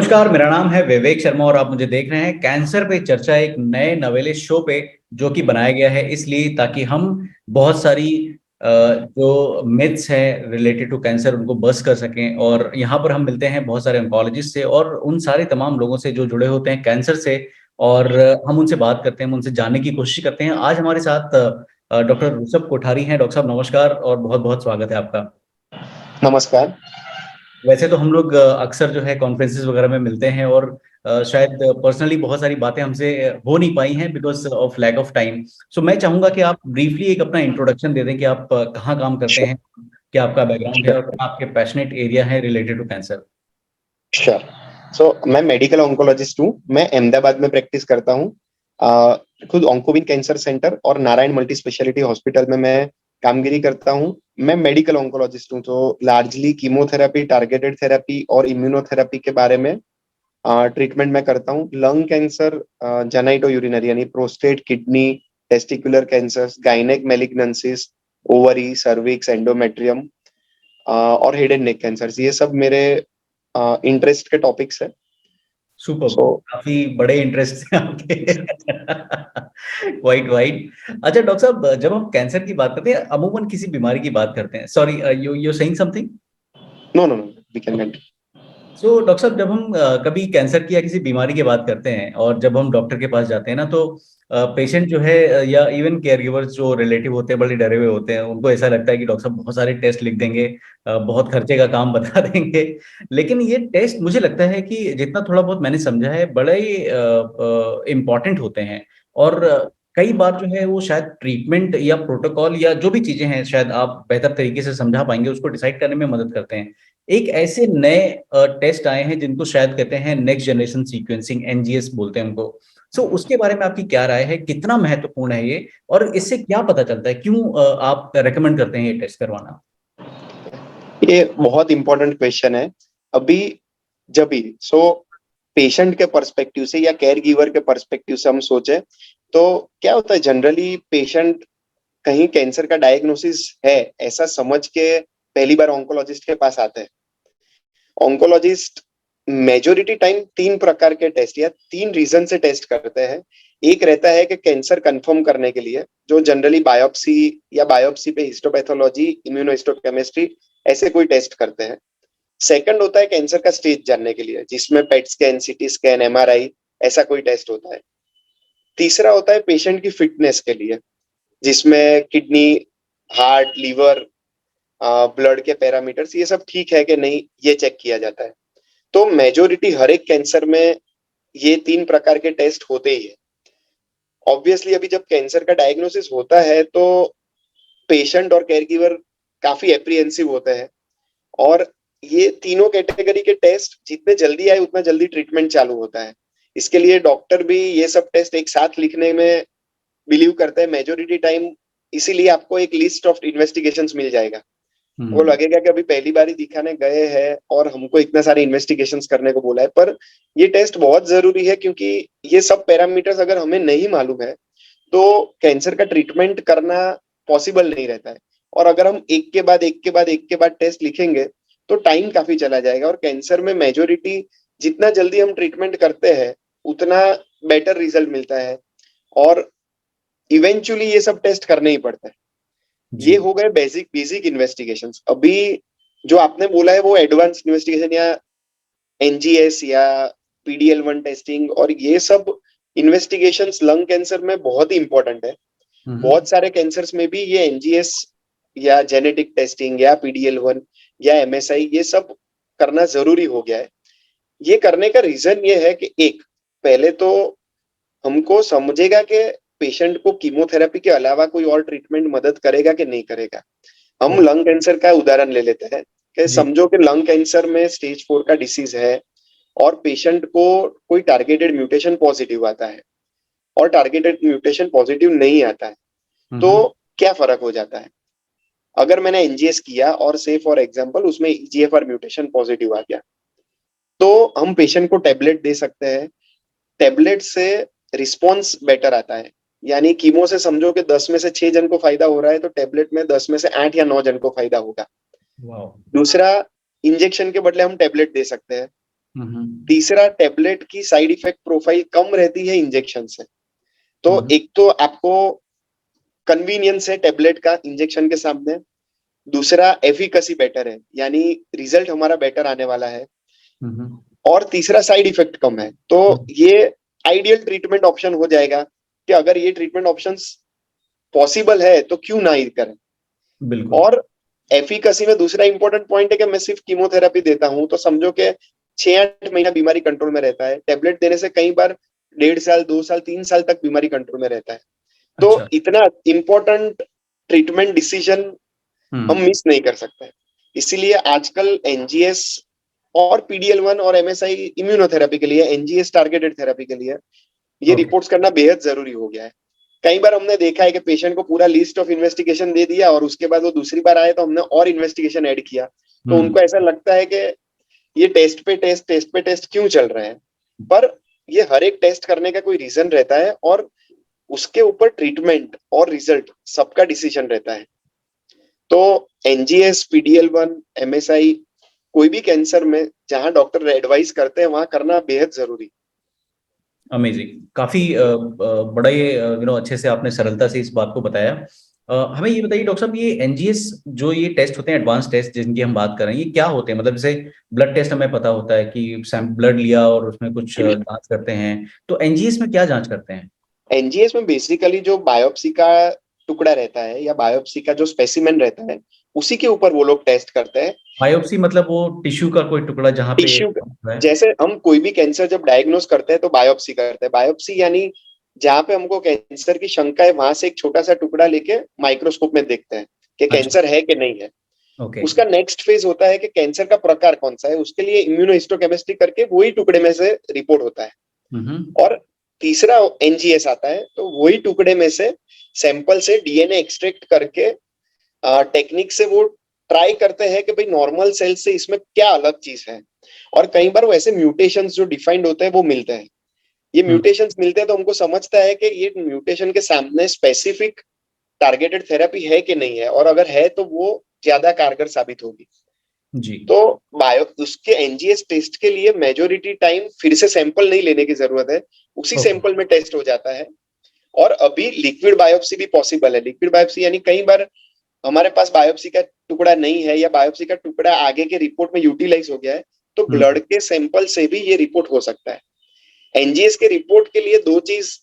नमस्कार, मेरा नाम है विवेक शर्मा और आप मुझे देख रहे हैं कैंसर पे चर्चा, एक नए नवेले शो पे जो कि बनाया गया है इसलिए ताकि हम बहुत सारी जो मिथ्स है रिलेटेड टू कैंसर उनको बस्ट कर सकें। और यहाँ पर हम मिलते हैं बहुत सारे ऑन्कोलॉजिस्ट से और उन सारे तमाम लोगों से जो जुड़े होते हैं कैंसर से। और हम उनसे बात करते हैं, हम उनसे जानने की कोशिश करते हैं। आज हमारे साथ डॉक्टर ऋषभ कोठारी हैं। डॉक्टर साहब नमस्कार और बहुत बहुत स्वागत है आपका। नमस्कार। वैसे तो हम लोग अक्सर जो है कॉन्फ्रेंसेस वगैरह में मिलते हैं और शायद पर्सनली बहुत सारी बातें हमसे हो नहीं पाई हैं because of lack of time. So मैं चाहूंगा कि आप ब्रीफली एक अपना इंट्रोडक्शन दे दें कि आप कहाँ काम करते श्योर हैं, क्या आपका बैकग्राउंड है और क्या आपके पैशनेट एरिया है रिलेटेड टू कैंसर। श्योर। मैं मेडिकल ऑन्कोलॉजिस्ट हूँ। मैं अहमदाबाद में प्रैक्टिस करता हूँ। खुद ऑन्कोविन कैंसर सेंटर और नारायण मल्टी स्पेशलिटी हॉस्पिटल में मैं कामगिरी करता हूँ। मैं मेडिकल ऑन्कोलॉजिस्ट हूँ, तो लार्जली कीमोथेरेपी, टारगेटेड थेरेपी और इम्यूनोथेरेपी के बारे में ट्रीटमेंट मैं करता हूँ। लंग कैंसर, जेनाइटो यूरिनरी यानी prostate, kidney, testicular cancer, gynaec malignancies, ovary, cervix, endometrium और हेड एंड नेक कैंसर, ये सब मेरे इंटरेस्ट के टॉपिक्स है। सुपर, सो काफी बड़े इंटरेस्ट हैं आपके। White white. अच्छा डॉक्टर साहब, जब हम कैंसर की बात करते हैं अमूमन किसी बीमारी की बात करते हैं, sorry you saying something. No no no, we can continue. So doctor साहब, जब हम कभी कैंसर की या किसी बीमारी की बात करते हैं और जब हम डॉक्टर के पास जाते हैं ना तो पेशेंट जो है या इवन केयर गिवर्स जो रिलेटिव होते हैं बड़े डरे हुए होते हैं, उनको ऐसा लगता है कि डॉक्टर साहब बहुत सारे टेस्ट लिख देंगे, बहुत खर्चे का काम बता देंगे। लेकिन ये टेस्ट मुझे लगता है कि जितना थोड़ा बहुत मैंने समझा है बड़े इम्पॉर्टेंट होते हैं। और कई बार जो है वो शायद ट्रीटमेंट या प्रोटोकॉल या जो भी चीजें हैं शायद आप बेहतर तरीके से समझा पाएंगे, उसको डिसाइड करने में मदद करते हैं। एक ऐसे नए टेस्ट आए हैं जिनको शायद कहते हैं नेक्स्ट जनरेशन सीक्वेंसिंग, एनजीएस बोलते हैं उनको। सो उसके बारे में आपकी क्या राय है, कितना महत्वपूर्ण है ये और इससे क्या पता चलता है, क्यों आप रेकमेंड करते हैं ये टेस्ट करवाना। ये बहुत इंपॉर्टेंट क्वेश्चन है। अभी जब भी पेशेंट के पर्सपेक्टिव से या केयर गिवर के पर्सपेक्टिव से हम सोचे तो क्या होता है, जनरली पेशेंट कहीं कैंसर का डायग्नोसिस है ऐसा समझ के पहली बार ऑन्कोलॉजिस्ट के पास आते हैं। ऑन्कोलॉजिस्ट मेजोरिटी टाइम तीन प्रकार के टेस्ट या तीन रीजन से टेस्ट करते हैं। एक रहता है कि कैंसर कंफर्म करने के लिए, जो जनरली बायोप्सी या बायोप्सी पे हिस्टोपैथोलॉजी, इम्यूनोहिस्टोकेमिस्ट्री ऐसे कोई टेस्ट करते हैं। सेकंड होता है कैंसर का स्टेज जानने के लिए, जिसमें PET scan, CT scan, MRI ऐसा कोई टेस्ट होता है। तीसरा होता है पेशेंट की फिटनेस के लिए, जिसमें किडनी, हार्ट, लीवर, ब्लड के पैरामीटर्स ये सब ठीक है कि नहीं ये चेक किया जाता है। तो मेजोरिटी हर एक कैंसर में ये तीन प्रकार के टेस्ट होते ही है। ऑब्वियसली अभी जब कैंसर का डायग्नोसिस होता है तो पेशेंट और केयर गिवर काफी एप्रीहेंसिव होते हैं। और ये तीनों कैटेगरी के टेस्ट जितने जल्दी आए उतना जल्दी ट्रीटमेंट चालू होता है। इसके लिए डॉक्टर भी ये सब टेस्ट एक साथ लिखने में बिलीव करते हैं मेजोरिटी टाइम। इसीलिए आपको एक लिस्ट ऑफ इन्वेस्टिगेशंस मिल जाएगा। वो लगेगा कि अभी पहली बार ही दिखाने गए हैं और हमको इतने सारे इन्वेस्टिगेशंस करने को बोला है, पर ये टेस्ट बहुत जरूरी है क्योंकि ये सब पैरामीटर्स अगर हमें नहीं मालूम है तो कैंसर का ट्रीटमेंट करना पॉसिबल नहीं रहता है। और अगर हम एक के बाद एक के बाद एक के बाद टेस्ट लिखेंगे तो टाइम काफी चला जाएगा। और कैंसर में मेजोरिटी जितना जल्दी हम ट्रीटमेंट करते हैं उतना बेटर रिजल्ट मिलता है। और इवेंचुअली ये सब टेस्ट करने ही पड़ता है। जी। ये हो गए बेसिक बेसिक इन्वेस्टिगेशंस। अभी जो आपने बोला है वो एडवांस इन्वेस्टिगेशन या एनजीएस या पीडीएल1 टेस्टिंग और ये सब इन्वेस्टिगेशंस लंग कैंसर में बहुत ही इंपॉर्टेंट है। बहुत सारे कैंसर्स में भी ये एनजीएस या जेनेटिक टेस्टिंग या पीडीएल1 या एमएसआई ये सब करना जरूरी हो गया है। ये करने का रीजन ये है कि एक, पहले तो हमको समझेगा कि पेशेंट को कीमोथेरेपी के अलावा कोई और ट्रीटमेंट मदद करेगा कि नहीं करेगा। हम लंग कैंसर का उदाहरण ले लेते हैं कि जी। समझो कि लंग कैंसर में स्टेज 4 का डिसीज है और पेशेंट को कोई टारगेटेड म्यूटेशन पॉजिटिव आता है और टारगेटेड म्यूटेशन पॉजिटिव नहीं आता है, तो क्या फर्क हो जाता है। अगर मैंने एनजीएस किया और से फॉर एग्जांपल उसमें ईजीएफआर म्यूटेशन पॉजिटिव आ गया तो हम पेशेंट को टेबलेट दे सकते हैं। टेबलेट से रिस्पॉन्स बेटर आता है। यानी कीमो से समझो कि 10 में से 6 जन को फायदा हो रहा है तो टेबलेट में 10 में से 8 या 9 जन को फायदा होगा। वाह। दूसरा, इंजेक्शन के बदले हम टेबलेट दे सकते हैं। तीसरा, टेबलेट की साइड इफेक्ट प्रोफाइल कम रहती है इंजेक्शन से। तो एक तो आपको कन्वीनियंस है टेबलेट का इंजेक्शन के सामने, दूसरा एफिकेसी बेटर है, यानी रिजल्ट हमारा बेटर आने वाला है, और तीसरा साइड इफेक्ट कम है। तो ये आइडियल ट्रीटमेंट ऑप्शन हो जाएगा कि अगर ये ट्रीटमेंट ऑप्शंस पॉसिबल है तो क्यों ना ही करें। बिल्कुल। और एफिकेसी में दूसरा इंपॉर्टेंट पॉइंट है कि मैं सिर्फ कीमोथेरेपी देता हूं तो समझो कि 6-8 महीना बीमारी कंट्रोल में रहता है। टेबलेट देने से कई बार 1.5 साल, 2 साल, 3 साल तक बीमारी कंट्रोल में रहता है। तो अच्छा। इतना इंपॉर्टेंट ट्रीटमेंट डिसीजन हम मिस नहीं कर सकते। इसीलिए आजकल एनजीएस और पीडीएल1 और एमएसआई इम्यूनोथेरेपी के लिए, एनजीएस टारगेटेड थेरेपी के लिए ये ओके। रिपोर्ट्स करना बेहद जरूरी हो गया है। कई बार हमने देखा है कि पेशेंट को पूरा लिस्ट ऑफ इन्वेस्टिगेशन दे दिया और उसके बाद वो दूसरी बार आए तो हमने और इन्वेस्टिगेशन ऐड किया, तो उनको ऐसा लगता है कि ये टेस्ट पे टेस्ट क्यों चल रहे हैं। पर ये हर एक टेस्ट करने का कोई रीजन रहता है और उसके ऊपर ट्रीटमेंट और रिजल्ट सबका डिसीजन रहता है। तो एनजीएस, पीडीएल1, एमएसआई, कोई भी कैंसर में जहां डॉक्टर एडवाइस करते हैं वहां करना बेहद जरूरी। अमेजिंग। काफी बड़ा ये अच्छे से आपने सरलता से इस बात को बताया। हमें ये बताइए डॉक्टर साहब, ये एनजीएस जो ये टेस्ट होते हैं, एडवांस टेस्ट जिनकी हम बात कर रहे हैं, ये क्या होते हैं? मतलब जैसे ब्लड टेस्ट हमें पता होता है कि ब्लड लिया और उसमें कुछ जांच करते हैं, तो एनजीएस में क्या जांच करते हैं? एनजीएस में बेसिकली जो बायोप्सी का टुकड़ा रहता है या बायोप्सी का जो स्पेसिमेन रहता है उसी के ऊपर वो लोग टेस्ट करते हैं। बायोप्सी मतलब वो टिश्यू का कोई टुकड़ा जहाँ पे टिश्यू, है? जैसे हम कोई भी कैंसर जब डायग्नोस करते हैं तो बायोप्सी करते हैं। बायोप्सी यानी जहां पे हमको कैंसर की शंका है वहां से एक छोटा सा टुकड़ा लेके माइक्रोस्कोप में देखते हैं कि अच्छा। कैंसर है कि नहीं है। ओके। उसका नेक्स्ट फेज होता है कि कैंसर का प्रकार कौन सा है, उसके लिए इम्यूनोहिस्टोकेमिस्ट्री करके वही टुकड़े में से रिपोर्ट होता है। हम्म। और तीसरा एनजीएस आता है, तो वही टुकड़े में से सैंपल से डीएनए एक्सट्रैक्ट करके टेक्निक से वो ट्राई करते हैं कि भाई नॉर्मल सेल से इसमें क्या अलग चीज है। और कई बार वैसे म्यूटेशंस जो डिफाइंड होते हैं वो मिलते हैं। ये म्यूटेशंस मिलते हैं तो हमको समझता है कि ये म्यूटेशन के सामने स्पेसिफिक टारगेटेड थेरेपी है कि नहीं है, और अगर है तो वो ज्यादा कारगर साबित होगी। जी। तो बायो उसके एनजीएस टेस्ट के लिए मेजोरिटी टाइम फिर से सैंपल नहीं लेने की जरूरत है, उसी ओके। सैंपल में टेस्ट हो जाता है। और अभी लिक्विड बायोप्सी भी पॉसिबल है। लिक्विड बायोप्सी यानी कई बार हमारे पास बायोप्सी का टुकड़ा नहीं है या बायोप्सी का टुकड़ा आगे के रिपोर्ट में यूटिलाइज हो गया है, तो ब्लड के सैंपल से भी ये रिपोर्ट हो सकता है। एनजीएस के रिपोर्ट के लिए दो चीज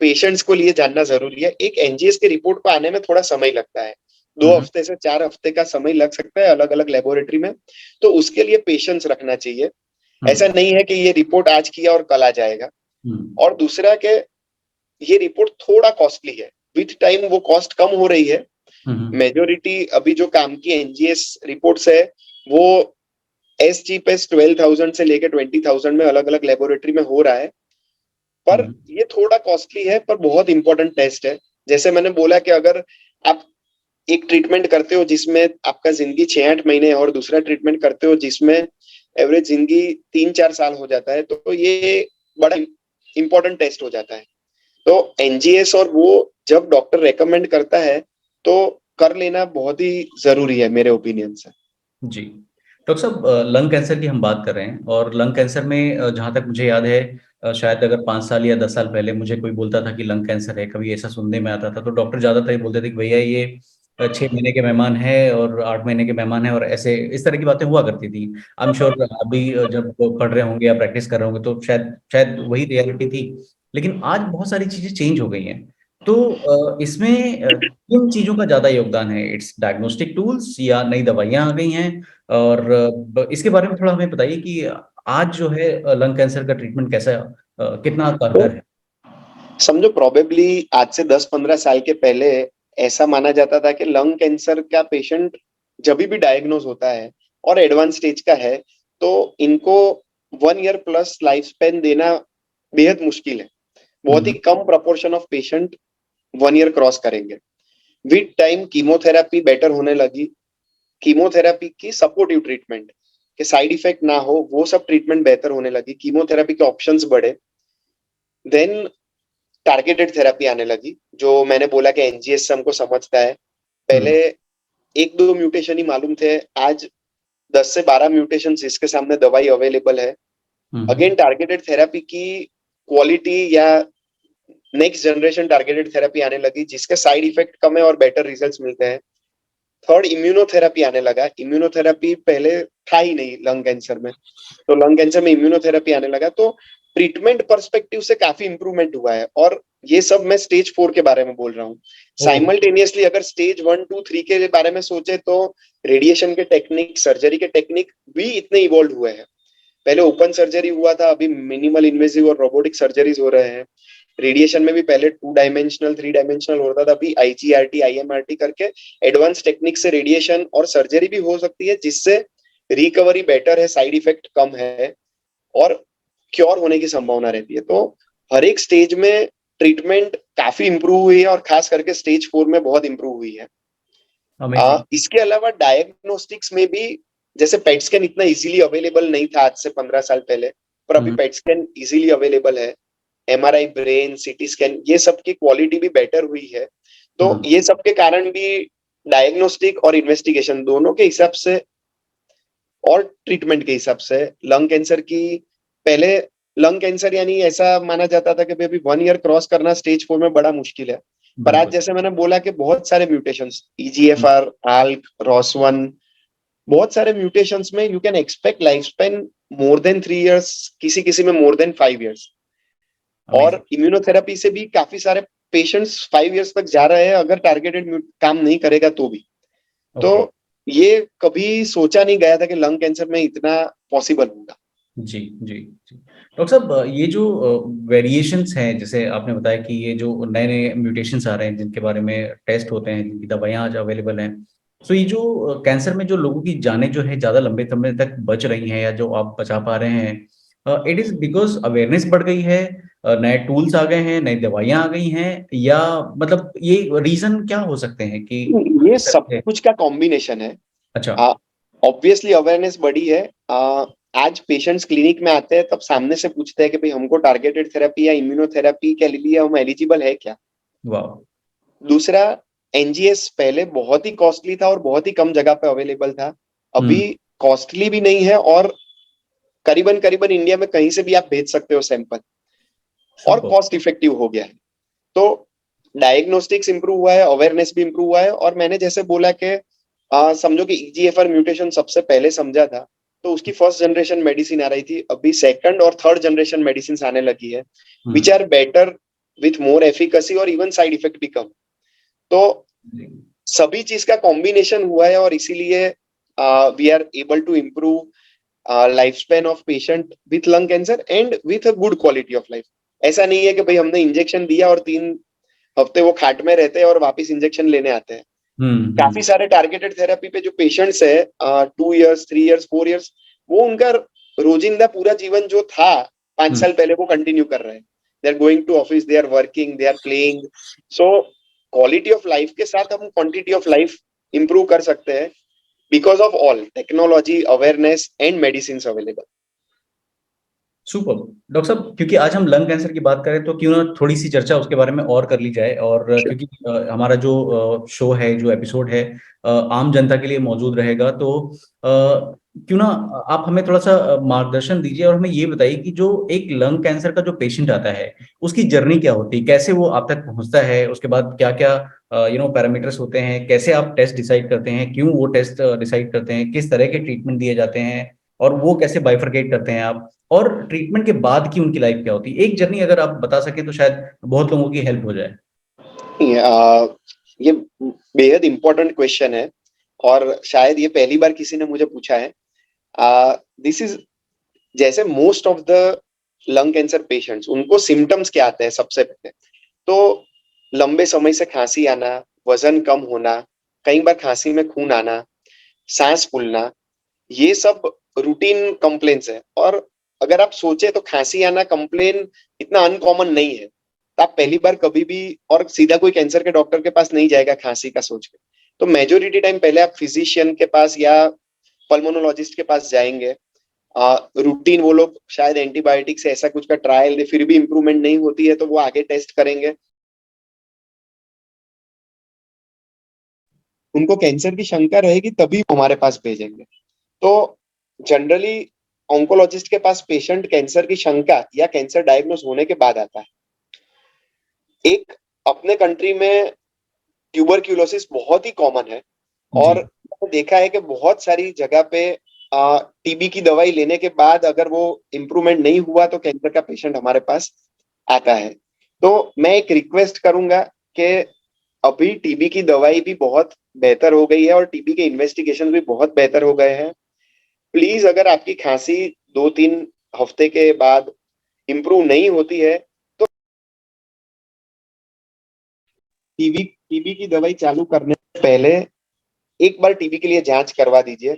पेशेंट्स को लिए जानना जरूरी है। एक, एनजीएस के रिपोर्ट को आने में थोड़ा समय लगता है, 2 हफ्ते से 4 हफ्ते का समय लग सकता है अलग अलग लेबोरेटरी में, तो उसके लिए पेशेंस रखना चाहिए। ऐसा नहीं है कि ये रिपोर्ट आज किया और कल आ जाएगा। और दूसरा के ये रिपोर्ट थोड़ा कॉस्टली है, विथ टाइम वो कॉस्ट कम हो रही है। मेजोरिटी अभी जो काम की एनजीएस रिपोर्ट्स है वो एस चीप एस 12,000 से लेकर 20,000 में अलग अलग लेबोरेटरी में हो रहा है। पर ये थोड़ा कॉस्टली है, पर बहुत इंपॉर्टेंट टेस्ट है। जैसे मैंने बोला कि अगर आप एक ट्रीटमेंट करते हो जिसमें आपका जिंदगी 6-8 महीने और दूसरा ट्रीटमेंट करते हो जिसमें एवरेज जिंदगी 3-4 साल हो जाता है, तो ये बड़ा इंपॉर्टेंट टेस्ट हो जाता है। तो एनजीएस और वो जब डॉक्टर रेकमेंड करता है तो कर लेना बहुत ही जरूरी है मेरे ओपिनियन से। जी। डॉक्टर साहब, लंग कैंसर की हम बात कर रहे हैं, और लंग कैंसर में जहाँ तक मुझे याद है, शायद अगर 5 साल या 10 साल पहले मुझे कोई बोलता था कि लंग कैंसर है, कभी ऐसा सुनने में आता था, तो डॉक्टर ज्यादातर ये बोलते थे कि भैया ये 6 महीने के मेहमान है और 8 महीने के मेहमान है, और ऐसे इस तरह की बातें हुआ करती थी। आई एम श्योर अभी जब पढ़ रहे होंगे या प्रैक्टिस कर रहे होंगे तो शायद शायद वही रियलिटी थी। लेकिन आज बहुत सारी चीजें चेंज हो गई हैं। तो इसमें किन चीजों का ज्यादा योगदान है? इट्स डायग्नोस्टिक टूल्स या नई दवाइयां आ गई हैं? और इसके बारे में थोड़ा हमें बताइए कि आज जो है लंग कैंसर का ट्रीटमेंट कैसा कितना तो कारगर है? समझो प्रोबेबली आज से 10-15 साल के पहले ऐसा माना जाता था कि लंग कैंसर का पेशेंट जब भी डायग्नोज होता है और एडवांस स्टेज का है तो इनको 1 ईयर प्लस लाइफ स्पेन देना बेहद मुश्किल है। बहुत ही कम proportion of patient 1 year cross करेंगे। विद टाइम कीमोथेरेपी बेटर होने लगी। कीमोथेरेपी की सपोर्टिव ट्रीटमेंट के साइड इफेक्ट ना हो वो सब ट्रीटमेंट बेहतर होने लगी, कीमोथेरेपी के ऑप्शंस बढ़े। देन टारगेटेड थेरेपी आने लगी, जो मैंने बोला कि एनजीएस से हमको समझता है। पहले 1-2 म्यूटेशन ही मालूम थे, आज 10 से 12 म्यूटेशन जिसके सामने दवाई अवेलेबल है। अगेन टारगेटेड थेरेपी की क्वालिटी या नेक्स्ट जनरेशन टारगेटेड थेरेपी आने लगी जिसके साइड इफेक्ट कम है और बेटर रिजल्ट्स मिलते हैं। थर्ड, इम्यूनोथेरेपी आने लगा। इम्यूनोथेरेपी पहले था ही नहीं लंग कैंसर में, तो लंग कैंसर में इम्यूनोथेरेपी आने लगा, तो ट्रीटमेंट पर्सपेक्टिव से काफी इंप्रूवमेंट हुआ है। और ये सब मैं स्टेज 4 के बारे में बोल रहा हूँ। साइमल्टेनियसली अगर स्टेज 1, 2, 3 के बारे में सोचे तो रेडिएशन के टेक्निक, सर्जरी के टेक्निक भी इतने इवॉल्व हुए हैं। पहले ओपन सर्जरी हुआ था, अभी मिनिमल इन्वेसिव और रोबोटिक सर्जरीज हो रहे हैं। रेडिएशन में भी पहले 2 डायमेंशनल 3 डायमेंशनल होता था, अभी आईजीआरटी आईएमआरटी करके एडवांस टेक्निक से रेडिएशन और सर्जरी भी हो सकती है, जिससे रिकवरी बेटर है, साइड इफेक्ट कम है और क्योर होने की संभावना रहती है। तो हर एक स्टेज में ट्रीटमेंट काफी इंप्रूव हुई है और खास करके स्टेज 4 में बहुत इंप्रूव हुई है। इसके अलावा डायग्नोस्टिक्स में भी, जैसे पेट स्कैन इतना इजीली अवेलेबल नहीं था आज से 15 साल पहले, पर अभी पेट स्कैन इजीली अवेलेबल है। एमआरआई ब्रेन, सीटी स्कैन, ये सब की क्वालिटी भी बेटर हुई है। तो ये सब के कारण भी डायग्नोस्टिक और इन्वेस्टिगेशन दोनों के हिसाब से और ट्रीटमेंट के हिसाब से लंग कैंसर की, पहले लंग कैंसर यानी ऐसा माना जाता था कि अभी 1 ईयर क्रॉस करना स्टेज 4 में बड़ा मुश्किल है। पर आज जैसे मैंने बोला कि बहुत सारे म्यूटेशंस, ईजीएफआर, आल्क, रॉस1, बहुत सारे म्यूटेशंस में you can expect life span more than 3 years, किसी किसी में मोर देन 5 इयर्स। और इम्यूनोथेरेपी से भी काफी सारे पेशेंट्स 5 इयर्स तक जा रहे हैं अगर टारगेटेड काम नहीं करेगा तो भी। तो ये कभी सोचा नहीं गया था कि लंग कैंसर में इतना पॉसिबल होगा। जी जी जी। डॉक्टर साहब, ये जो वेरिएशंस हैं, जैसे आपने बताया कि ये जो नए नए म्यूटेशंस आ रहे हैं जिनके बारे में टेस्ट होते हैं, जिनकी दवाइयाँ आज अवेलेबल हैं, तो ये जो कैंसर में जो लोगों की जानें जो है ज़्यादा लंबे समय तक बच रही हैं या जो आप बचा पा रहे हैं, इट इज़ बिकॉज अवेयरनेस बढ़ गई है, नए टूल्स आ गए हैं, नई दवाइयाँ आ गई हैं, या मतलब ये रीज़न क्या हो सकते हैं कि ये सब कुछ का कॉम्बिनेशन है। अच्छा। ऑब्वियसली अवेयरनेस बढ़ी है। आज पेशेंट्स क्लिनिक में आते हैं तब सामने से पूछते हैं कि भाई हमको टारगेटेड थेरेपी या इम्यूनोथेरेपी के लिए हम एलिजिबल है क्या। वाह। दूसरा, एनजीएस पहले बहुत ही कॉस्टली था और बहुत ही कम जगह पे अवेलेबल था, अभी कॉस्टली भी नहीं है और करीबन करीबन इंडिया में कहीं से भी आप भेज सकते हो सैंपल, और कॉस्ट इफेक्टिव हो गया है। तो डायग्नोस्टिक्स इंप्रूव हुआ है, अवेयरनेस भी इंप्रूव हुआ है। और मैंने जैसे बोला कि समझो कि ईजीएफआर म्यूटेशन सबसे पहले समझा था, तो उसकी फर्स्ट जनरेशन मेडिसिन आ रही थी, अभी सेकंड और थर्ड जनरेशन मेडिसिन आने लगी है, which are better with more efficacy और इवन साइड इफेक्ट भी कम। तो सभी चीज का कॉम्बिनेशन हुआ है और इसीलिए we are able to improve life span of patient with lung cancer and with a good quality of life. ऐसा नहीं है कि भाई हमने इंजेक्शन दिया और 3 हफ्ते वो खाट में रहते हैं और वापस इंजेक्शन लेने आते हैं। काफी सारे टारगेटेड थेरेपी पे जो पेशेंट्स है 2 इयर्स 3 इयर्स 4 इयर्स, वो उनका रोजिंदा पूरा जीवन जो था 5 साल पहले वो कंटिन्यू कर रहे हैं। They are going to office, they are working, they are playing. So quality of life के साथ हम क्वांटिटी ऑफ लाइफ इंप्रूव कर सकते हैं because of all technology, awareness and medicine available. Super. Doctor साहब, क्योंकि आज हम लंग कैंसर की बात करें तो क्यों ना थोड़ी सी चर्चा उसके बारे में और कर ली जाए, और क्योंकि हमारा जो शो है, जो एपिसोड है, आम जनता के लिए मौजूद रहेगा, तो क्यों ना आप हमें थोड़ा सा मार्गदर्शन दीजिए और हमें ये बताइए कि जो एक लंग कैंसर का जो पेशेंट आता है उसकी जर्नी क्या होती है, कैसे वो आप तक पहुंचता है, उसके बाद क्या क्या पैरामीटर्स होते हैं, कैसे आप टेस्ट डिसाइड करते हैं, क्यों वो टेस्ट डिसाइड करते हैं, किस तरह के ट्रीटमेंट दिए जाते हैं, और वो कैसे बाइफरकेट करते हैं आप, और ट्रीटमेंट के बाद की उनकी लाइफ क्या होती है। एक जर्नी अगर आप बता सकें तो शायद बहुत लोगों की हेल्प हो जाए। ये बेहद इंपॉर्टेंट क्वेश्चन है और शायद ये पहली बार किसी ने मुझे पूछा है। दिस इज, जैसे most of the lung cancer patients, उनको सिम्टम्स क्या आते हैं सबसे पहले, तो लंबे समय से खांसी आना, वजन कम होना, कई बार खांसी में खून आना, सांस फूलना, ये सब रूटीन कंप्लेन्स है। और अगर आप सोचे तो खांसी आना कंप्लेन इतना अनकॉमन नहीं है, तो आप पहली बार कभी भी और सीधा कोई कैंसर के डॉक्टर के पास नहीं जाएगा खांसी का सोच के। तो मेजोरिटी टाइम पहले आप फिजिशियन के पास या पल्मोनोलॉजिस्ट के पास जाएंगे। रूटीन वो लोग शायद एंटीबायोटिक से ऐसा कुछ का ट्रायल दे, फिर भी इंप्रूवमेंट नहीं होती है तो वो आगे टेस्ट करेंगे, उनको कैंसर की शंका रहेगी तभी हमारे पास भेजेंगे। तो जनरली ऑन्कोलॉजिस्ट के पास पेशेंट कैंसर की शंका या कैंसर डायग्नोस होने के बाद आता है। एक अपने कंट्री में ट्यूबरक्यूलोसिस बहुत ही कॉमन है और मैंने देखा है कि बहुत सारी जगह पे टीबी की दवाई लेने के बाद अगर वो इम्प्रूवमेंट नहीं हुआ तो कैंसर का पेशेंट हमारे पास आता है। तो मैं एक रिक्वेस्ट करूंगा कि अभी टीबी की दवाई भी बहुत बेहतर हो गई है और टीबी के इन्वेस्टिगेशन भी बहुत बेहतर हो गए हैं। प्लीज अगर आपकी खांसी 2-3 हफ्ते के बाद इम्प्रूव नहीं होती है तो टीबी टीबी की दवाई चालू करने से पहले एक बार टीबी के लिए जांच करवा दीजिए।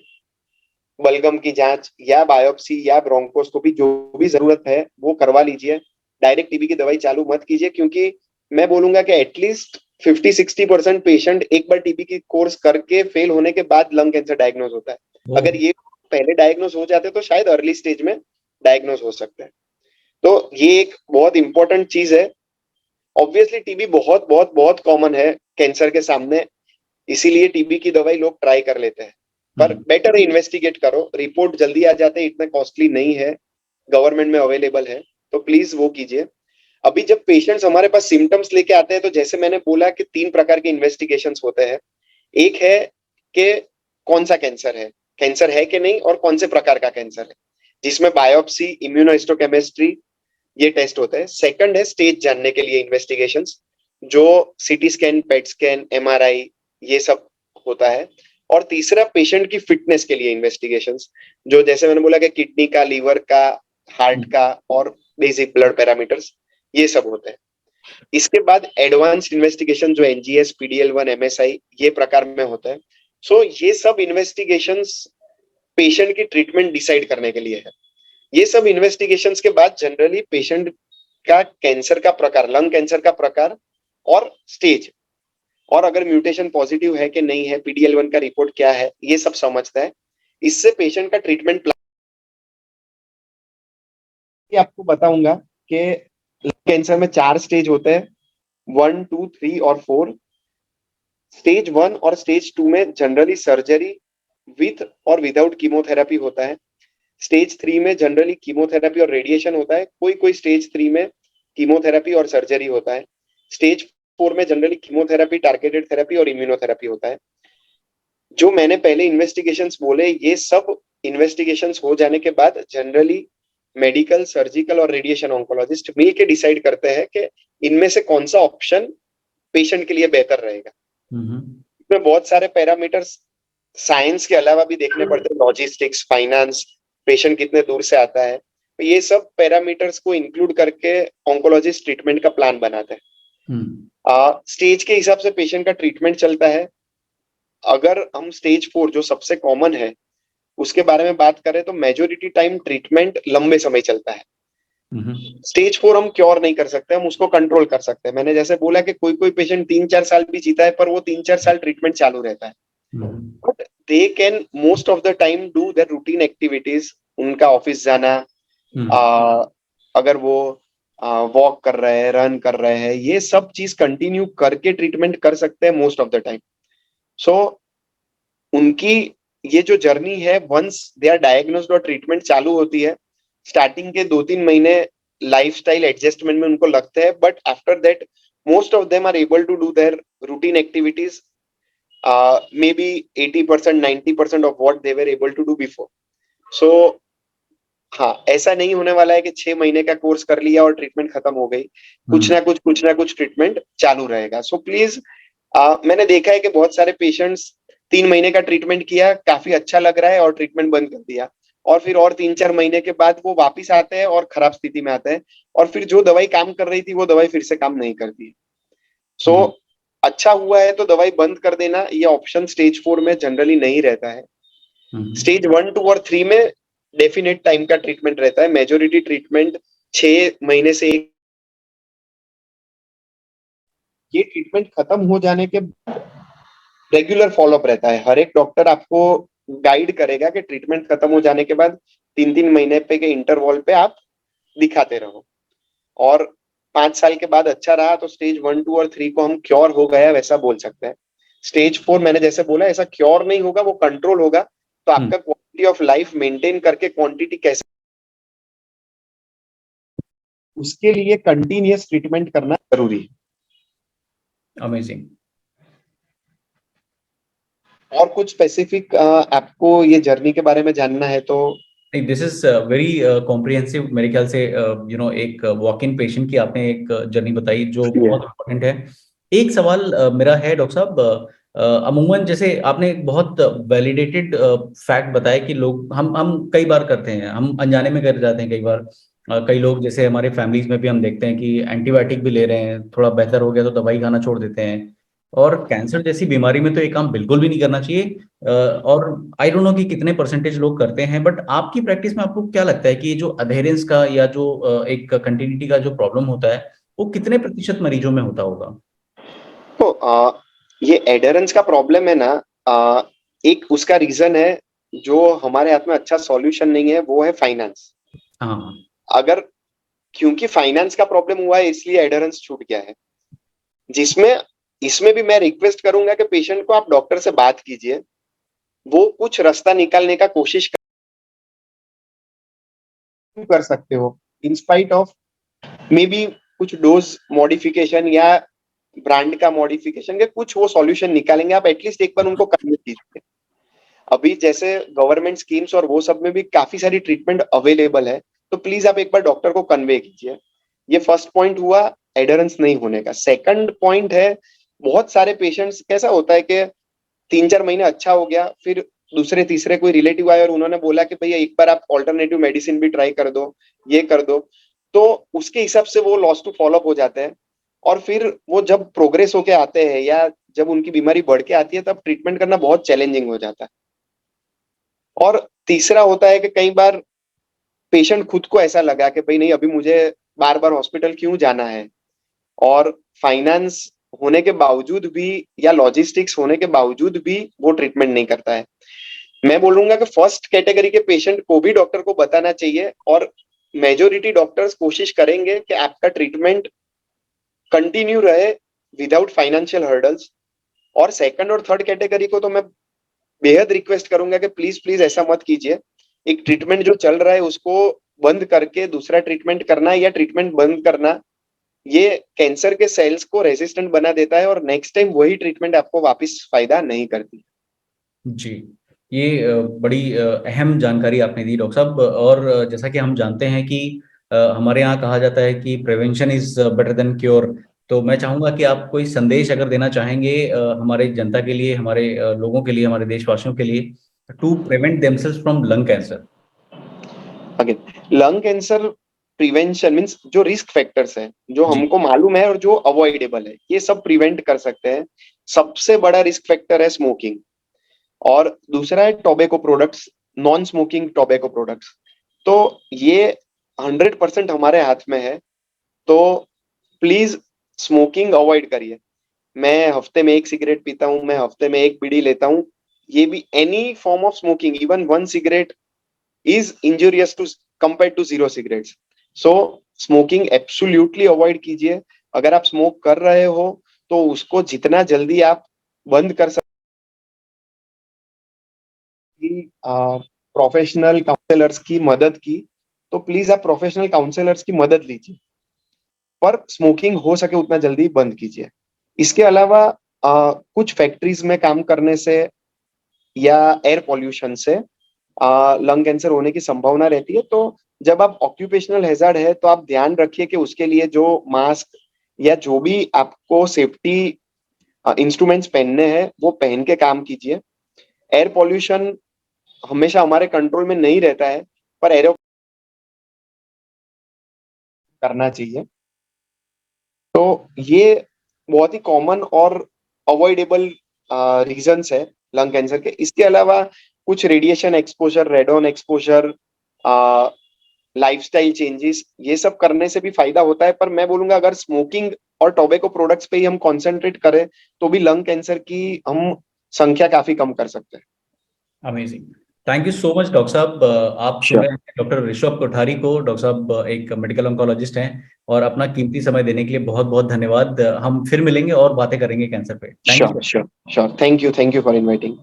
बलगम की जांच या बायोप्सी या ब्रोंकोस्कोपी जो भी जरूरत है वो करवा लीजिए। डायरेक्ट टीबी की दवाई चालू मत कीजिए, क्योंकि मैं बोलूंगा कि एटलीस्ट 50-60% पेशेंट एक बार टीबी की कोर्स करके फेल होने के बाद लंग कैंसर डायग्नोज होता है। अगर ये पहले डायग्नोज हो जाते तो शायद अर्ली स्टेज में डायग्नोज हो सकता है। तो ये एक बहुत इंपॉर्टेंट चीज है। ऑब्वियसली टीबी बहुत बहुत बहुत कॉमन है कैंसर के सामने, इसीलिए टीबी की दवाई लोग ट्राई कर लेते हैं, पर बेटर इन्वेस्टिगेट करो। रिपोर्ट जल्दी आ जाते हैं, इतना कॉस्टली नहीं है, गवर्नमेंट में अवेलेबल है, तो प्लीज वो कीजिए। अभी जब पेशेंट्स हमारे पास सिम्टम्स लेके आते हैं तो जैसे मैंने बोला कि 3 प्रकार के इन्वेस्टिगेशंस होते हैं। एक है कि कौन सा कैंसर है कि नहीं और कौन से प्रकार का कैंसर है, जिसमें बायोप्सी, इम्यूनोहिस्टोकेमिस्ट्री ये टेस्ट होते हैं। सेकंड है स्टेज जानने के लिए इन्वेस्टिगेशंस, जो CT scan, PET scan, MRI ये सब होता है। और तीसरा पेशेंट की फिटनेस के लिए इन्वेस्टिगेशंस, जो जैसे मैंने बोला कि किडनी का, लीवर का, हार्ट का और बेसिक ब्लड पैरामीटर्स ये सब होते हैं। इसके बाद एडवांस्ड इन्वेस्टिगेशन जो एनजीएस, पीडीएल1, एमएसआई ये प्रकार में होता है। सो ये सब इन्वेस्टिगेशंस पेशेंट की ट्रीटमेंट डिसाइड करने के लिए है। ये सब इन्वेस्टिगेशंस के बाद जनरली पेशेंट का कैंसर का प्रकार, लंग कैंसर का प्रकार और स्टेज, और अगर म्यूटेशन पॉजिटिव है कि नहीं है, पीडीएल1 का रिपोर्ट क्या है, ये सब समझता है। इससे पेशेंट का ट्रीटमेंट प्लान आपको बताऊंगा कि कैंसर में 4 स्टेज होते हैं, 1, 2, 3 और 4। स्टेज 1 और स्टेज 2 में जनरली सर्जरी विथ और विदाउट कीमोथेरेपी होता है। स्टेज 3 में जनरली कीमोथेरेपी और रेडिएशन होता है, कोई कोई स्टेज 3 में कीमोथेरेपी और सर्जरी होता है। स्टेज 4 में जनरली कीमोथेरेपी, टारगेटेड थेरेपी और इम्यूनोथेरेपी होता है। जो मैंने पहले इन्वेस्टिगेशंस बोले, ये सब इन्वेस्टिगेशंस हो जाने के बाद जनरली मेडिकल, सर्जिकल और रेडिएशन ऑन्कोलॉजिस्ट मिल के डिसाइड करते हैं कि इनमें से कौन सा ऑप्शन पेशेंट के लिए बेहतर रहेगा। इसमें बहुत सारे पैरामीटर्स साइंस के अलावा भी देखने पड़ते हैं, लॉजिस्टिक्स, फाइनेंस, पेशेंट कितने दूर से आता है, तो ये सब पैरामीटर्स को इंक्लूड करके ऑन्कोलॉजिस्ट ट्रीटमेंट का प्लान बनाते हैं। स्टेज के हिसाब से पेशेंट का ट्रीटमेंट चलता है। अगर हम स्टेज 4 जो सबसे कॉमन है उसके बारे में बात करें तो मेजोरिटी टाइम ट्रीटमेंट लंबे समय चलता है। स्टेज 4 हम क्योर नहीं कर सकते, हम उसको कंट्रोल कर सकते हैं। मैंने जैसे बोला कि कोई कोई पेशेंट 3-4 साल भी जीता है, पर वो 3-4 साल ट्रीटमेंट चालू रहता है। But they can most of the time do their routine activities, उनका ऑफिस जाना, अगर वो वॉक कर रहे हैं, रन कर रहे हैं, ये सब चीज कंटिन्यू करके ट्रीटमेंट कर सकते हैं मोस्ट ऑफ द टाइम। सो उनकी ये जो जर्नी है, वंस दे आर डायग्नोस्ड और ट्रीटमेंट चालू होती है, स्टार्टिंग के 2-3 महीने लाइफस्टाइल एडजस्टमेंट में उनको लगते हैं, but after that most of them are able to do their routine activities, maybe 80%, 90% of what they were able to do before. So हाँ, ऐसा नहीं होने वाला है कि 6 महीने का कोर्स कर लिया और ट्रीटमेंट खत्म हो गई। कुछ ना कुछ ट्रीटमेंट चालू रहेगा। सो प्लीज, मैंने देखा है कि बहुत सारे पेशेंट्स 3 महीने का ट्रीटमेंट किया, काफी अच्छा लग रहा है और ट्रीटमेंट बंद कर दिया, और फिर और 3-4 महीने के बाद वो वापिस आते हैं और खराब स्थिति में आते हैं, और फिर जो दवाई काम कर रही थी वो दवाई फिर से काम नहीं करती। सो अच्छा हुआ है तो दवाई बंद कर देना, ये ऑप्शन स्टेज 4 में जनरली नहीं रहता है। स्टेज 1, 2 और 3 में डेफिनेट टाइम का ट्रीटमेंट रहता है। मेजोरिटी ट्रीटमेंट 6 महीने से ये ट्रीटमेंट खत्म हो जाने के रेगुलर फॉलोअप रहता है। हर एक डॉक्टर आपको गाइड करेगा कि ट्रीटमेंट खत्म हो जाने के बाद 3-3 महीने पे के इंटरवल पे आप दिखाते रहो, और 5 साल के बाद अच्छा रहा तो स्टेज 1, 2 और 3 को हम क्योर हो गया वैसा बोल सकते हैं। स्टेज 4 मैंने जैसे बोला ऐसा क्योर नहीं होगा, वो कंट्रोल होगा, तो आपका क्वालिटी ऑफ लाइफ मेंटेन करके क्वांटिटी कैसे, उसके लिए कंटिन्यूअस ट्रीटमेंट करना जरूरी है। अमेजिंग। और कुछ स्पेसिफिक आपको ये जर्नी के बारे में जानना है तो? दिस इज वेरी कॉम्प्रिहेंसिव मेरे ख्याल से। एक वॉक इन पेशेंट की आपने एक जर्नी बताई जो बहुत इम्पोर्टेंट है। एक सवाल मेरा है डॉक्टर साहब, अमूमन जैसे आपने एक बहुत वैलिडेटेड फैक्ट बताया कि लोग हम कई बार करते हैं, हम अनजाने में कर जाते हैं कई बार। कई लोग जैसे हमारे फैमिलीज में भी हम देखते हैं कि एंटीबायोटिक भी ले रहे हैं, थोड़ा बेहतर हो गया तो दवाई खाना छोड़ देते हैं। और कैंसर जैसी बीमारी में तो ये काम बिल्कुल भी नहीं करना चाहिए। और आई डोंट नो कि कितने परसेंटेज लोग करते हैं, बट आपकी प्रैक्टिस में आपको क्या लगता है कि जो अधेरेंस का या जो एक कंटिन्यूटी का जो प्रॉब्लम होता है वो कितने प्रतिशत मरीजों में होता होगा? तो ये एडहेरेंस का प्रॉब्लम है ना, एक उसका रीजन है जो हमारे हाथ में अच्छा सॉल्यूशन नहीं है, वो है फाइनेंस। हाँ। अगर क्योंकि फाइनेंस का प्रॉब्लम हुआ है इसलिए एडहेरेंस छूट गया है, जिसमें इसमें भी मैं रिक्वेस्ट करूंगा कि पेशेंट को आप डॉक्टर से बात कीजिए, वो कुछ रास्ता निकालने का कोशिश कर सकते हो, in spite of may be कुछ डोज मॉडिफिकेशन या ब्रांड का मॉडिफिकेशन के कुछ वो सॉल्यूशन निकालेंगे। आप एटलीस्ट एक बार उनको कन्विंस कीजिए। अभी जैसे गवर्नमेंट स्कीम्स और वो सब में भी काफी सारी ट्रीटमेंट अवेलेबल है, तो प्लीज आप एक बार डॉक्टर को कन्वे कीजिए। ये फर्स्ट पॉइंट हुआ एडहेरेंस नहीं होने का। सेकंड पॉइंट है, बहुत सारे पेशेंट्स कैसा होता है कि 3-4 महीने अच्छा हो गया, फिर दूसरे तीसरे कोई रिलेटिव आए और उन्होंने बोला कि भैया एक बार आप ऑल्टरनेटिव मेडिसिन भी ट्राई कर दो, ये कर दो, तो उसके हिसाब से वो लॉस टू फॉलोअप हो जाते हैं। और फिर वो जब प्रोग्रेस होके आते हैं या जब उनकी बीमारी बढ़ के आती है तब ट्रीटमेंट करना बहुत चैलेंजिंग हो जाता है। और तीसरा होता है कि कई बार पेशेंट खुद को ऐसा लगा कि भाई नहीं, अभी मुझे बार बार हॉस्पिटल क्यों जाना है, और फाइनेंस होने के बावजूद भी या लॉजिस्टिक्स होने के बावजूद भी वो ट्रीटमेंट नहीं करता है। मैं बोलूंगा कि फर्स्ट कैटेगरी के पेशेंट को भी डॉक्टर को बताना चाहिए, और मेजोरिटी डॉक्टर्स कोशिश करेंगे कि आपका ट्रीटमेंट कंटिन्यू रहे विदाउट फाइनेंशियल हर्डल्स। और सेकंड और थर्ड कैटेगरी को तो मैं बेहद रिक्वेस्ट करूंगा कि प्लीज प्लीज ऐसा मत कीजिए। एक ट्रीटमेंट जो चल रहा है उसको बंद करके दूसरा ट्रीटमेंट करना या ट्रीटमेंट बंद करना, ये कैंसर के सेल्स को रेजिस्टेंट बना देता है और नेक्स्ट टाइम वही ट्रीटमेंट आपको वापस फायदा नहीं करती। जी, ये बड़ी अहम जानकारी आपने दी डॉक्टर साहब। और जैसा कि हम जानते हैं कि हमारे यहाँ कहा जाता है कि prevention is better than cure. तो मैं चाहूंगा कि आप कोई संदेश अगर देना चाहेंगे हमारे जनता के लिए, हमारे लोगों के लिए, हमारे देशवासियों के लिए, to prevent themselves from lung cancer. Again lung cancer prevention means जो रिस्क फैक्टर्स हैं जो जी। हमको मालूम है और जो अवॉइडेबल है, ये सब प्रिवेंट कर सकते हैं। सबसे बड़ा रिस्क फैक्टर है स्मोकिंग, और दूसरा है tobacco products, non smoking tobacco products. तो ये 100% हमारे हाथ में है। तो प्लीज स्मोकिंग अवॉइड करिए। मैं हफ्ते में एक सिगरेट पीता हूँ, मैं हफ्ते में एक बीड़ी लेता हूँ। ये भी any form of smoking, even one cigarette is injurious to compared to zero cigarettes. So smoking absolutely avoid कीजिए। अगर आप स्मोक कर रहे हो तो उसको जितना जल्दी आप बंद कर सकते, प्रोफेशनल काउंसलर्स की मदद की, तो प्लीज आप प्रोफेशनल काउंसलर्स की मदद लीजिए, पर स्मोकिंग हो सके उतना जल्दी बंद कीजिए। इसके अलावा कुछ फैक्ट्रीज में काम करने से या एयर पॉल्यूशन से लंग कैंसर होने की संभावना रहती है। तो जब आप ऑक्यूपेशनल हैजार्ड है तो आप ध्यान रखिए कि उसके लिए जो मास्क या जो भी आपको सेफ्टी इंस्ट्रूमेंट्स पहनने हैं वो पहन के काम कीजिए। एयर पॉल्यूशन हमेशा हमारे कंट्रोल में नहीं रहता है, पर एयर करना चाहिए। तो ये बहुत ही कॉमन और अवॉइडेबल रीजंस है लंग कैंसर के। इसके अलावा कुछ radiation exposure, radon exposure, lifestyle changes, ये सब करने से भी फायदा होता है। पर मैं बोलूंगा अगर स्मोकिंग और टोबैको प्रोडक्ट्स पे ही हम कंसंट्रेट करें तो भी लंग कैंसर की हम संख्या काफी कम कर सकते हैं। Amazing. Thank you so much doctor साहब। आप सुन श्योर रहे हैं डॉक्टर ऋषभ कोठारी को। डॉक्टर साहब एक मेडिकल ऑन्कोलॉजिस्ट हैं और अपना कीमती समय देने के लिए बहुत बहुत धन्यवाद। हम फिर मिलेंगे और बातें करेंगे कैंसर पे। Thank you sure so much. Sure sure, thank you for inviting.